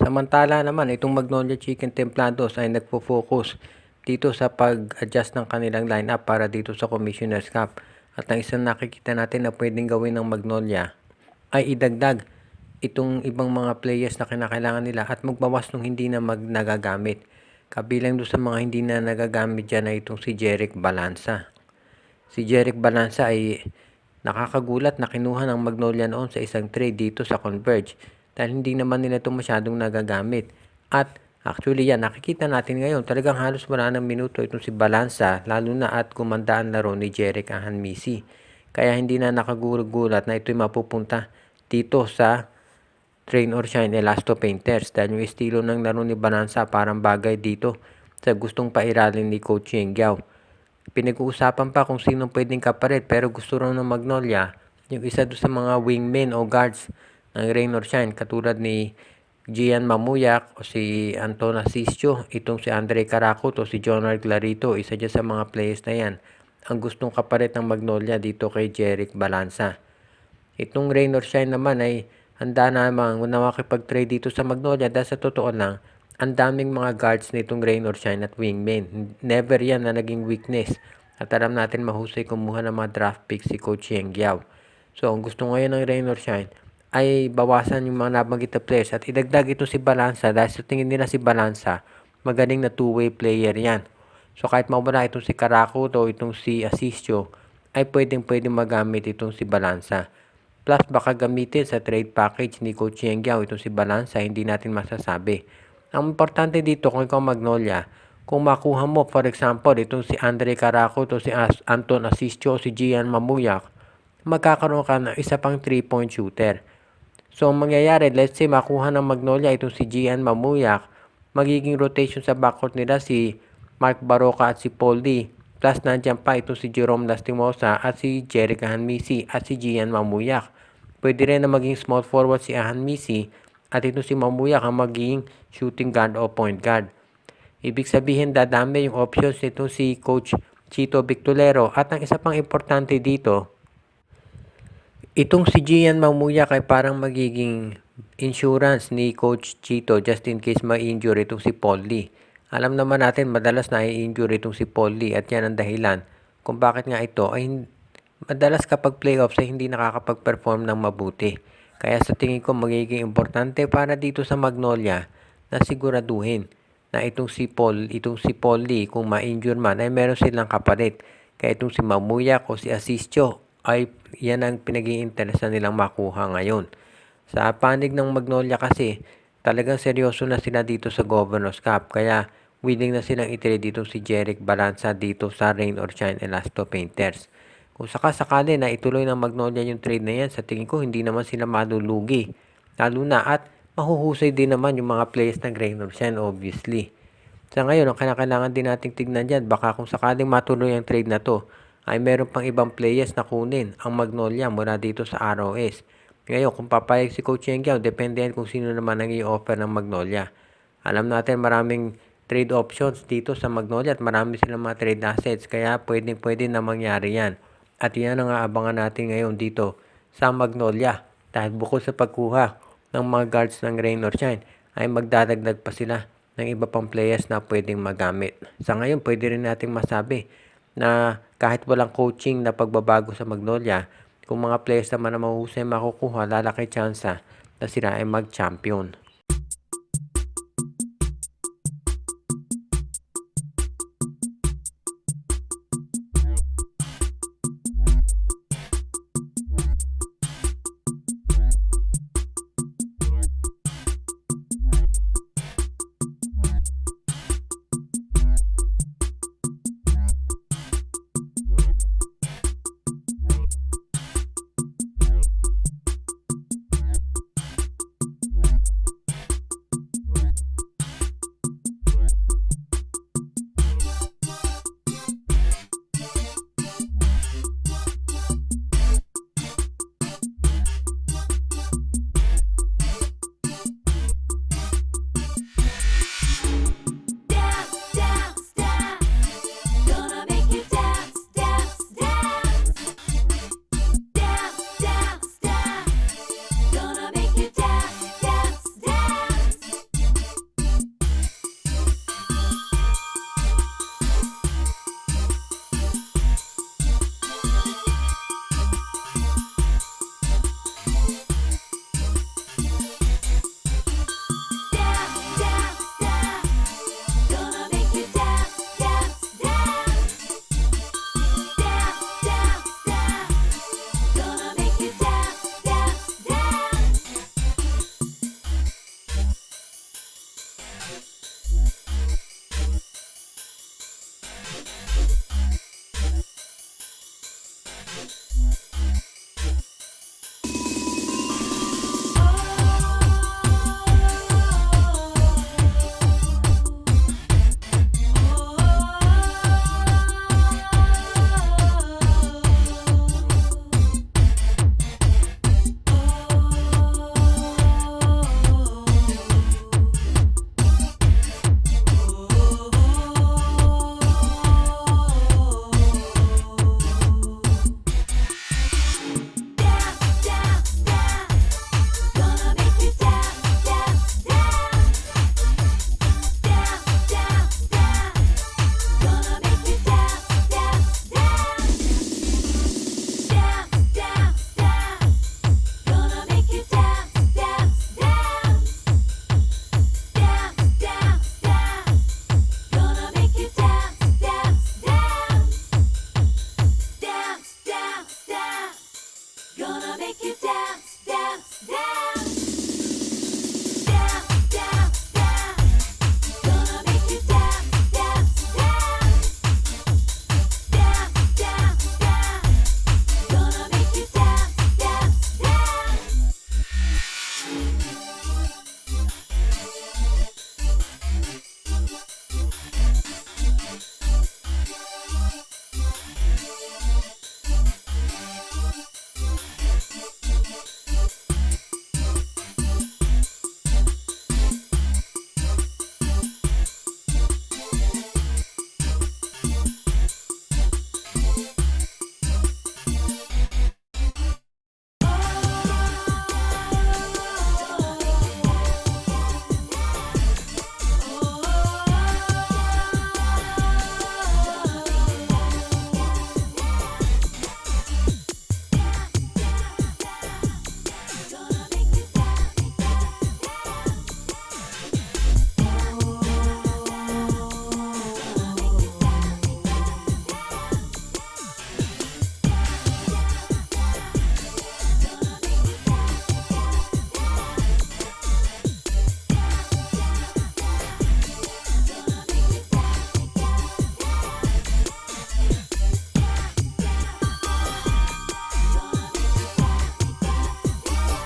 Samantala naman itong Magnolia Chicken Templados ay nagfo-focus dito sa pag-adjust ng kanilang lineup para dito sa Commissioner's Cup. At ang isang nakikita natin na pwedeng gawin ng Magnolia ay idagdag itong ibang mga players na kinakailangan nila at magbawas nung hindi na nagagamit. Kabilang doon sa mga hindi na nagagamit dyan ay itong si Jeric Balanza. Si Jeric Balanza ay nakakagulat na kinuha ng Magnolia noon sa isang trade dito sa Converge dahil hindi naman nila ito masyadong nagagamit. At actually yan, nakikita natin ngayon talagang halos wala ng minuto itong si Balanza lalo na at gumanda ang laro ni Jeric Ahanmisi. Kaya hindi na nakagulat na ito'y mapupunta dito sa Train or Shine Elasto Painters dahil yung estilo ng laro ni Balanza parang bagay dito sa gustong pairalin ni Coach Yeng Giao. Pinag-uusapan pa kung sino pwedeng kapalit pero gusto raw ng Magnolia yung isa doon sa mga wingmen o guards ng Rain or Shine katulad ni Gian Mamuyak o si Anton Asisio, itong si Andre Caracut o si Jonard Clarito, isa dyan sa mga players na yan ang gustong kapalit ng Magnolia dito kay Jeric Balanza. Itong Rain or Shine naman ay handa namang makipag-trade dito sa Magnolia dahil sa totoo lang ang daming mga guards nitong Rain or Shine at wingmen. Never yan na naging weakness. At alam natin mahusay kumuha ng mga draft picks si Coach Yeng Giao. So, ang gusto ngayon ng Rain or Shine ay bawasan yung mga nabanggit na players at idagdag ito si Balanza dahil sa tingin nila si Balanza magaling na two-way player yan. So, kahit mawala itong si Caracut o itong si Asisio ay pwedeng magamit itong si Balanza. Plus, baka gamitin sa trade package ni Coach Yeng Giao itong si Balanza, hindi natin masasabi. Ang importante dito kung ikaw Magnolia, kung makuha mo for example itong si Andre Caracut o si Anton Asisio o si Gian Mamuyak, magkakaroon ka ng isa pang 3-point shooter. So, ang mangyayari, let's say makuha ng Magnolia itong si Gian Mamuyak, magiging rotation sa backcourt nila si Mark Baroka at si Paul Lee. Plus, nandiyan pa itong si Jerome Lastimosa at si Jeric Ahanmisi at si Gian Mamuyak. Pwede rin na maging small forward si Ahanmisi at ito si Mamuyak ang magiging shooting guard o point guard. Ibig sabihin dadami yung options nito si Coach Chito Victolero. At ang isa pang importante dito, itong si Gian Mamuyak ay parang magiging insurance ni Coach Chito just in case ma-injure itong si Paul Lee. Alam naman natin madalas na i-injure itong si Paul Lee at yan ang dahilan kung bakit nga ito ay madalas kapag playoffs ay hindi nakakapag-perform ng mabuti. Kaya sa tingin ko magiging importante para dito sa Magnolia na siguraduhin na itong si Paul Lee kung ma-injure man ay meron silang kapalit. Kaya itong si Mamuyak o si Asisio ay yan ang pinag-iinteresan nilang makuha ngayon. Sa panig ng Magnolia kasi talagang seryoso na sila dito sa Governor's Cup. Kaya willing na silang i-trade dito si Jeric Balanza dito sa Rain or Shine Elasto Painters. Kung sakali na ituloy ng Magnolia yung trade na yan, sa tingin ko hindi naman sila malulugi. Lalo na at mahuhusay din naman yung mga players ng Rain or Shine obviously. Sa ngayon, ang kailangan din nating tignan dyan, baka kung sakaling matuloy ang trade na to, ay meron pang ibang players na kunin ang Magnolia mula dito sa ROS. Ngayon, kung papayag si Coach Yeng Giao, depende yan kung sino naman ang i-offer ng Magnolia. Alam natin maraming trade options dito sa Magnolia at marami silang mga trade assets. Kaya pwede na mangyari yan. At yan ang aabangan natin ngayon dito sa Magnolia. Dahil bukod sa pagkuha ng mga guards ng Rain or Shine, ay magdadagdag pa sila ng iba pang players na pwedeng magamit. Sa ngayon, pwede rin nating masabi na kahit walang coaching na pagbabago sa Magnolia, kung mga players naman na mahusay makukuha, lalaki tsansa na sila ay mag-champion.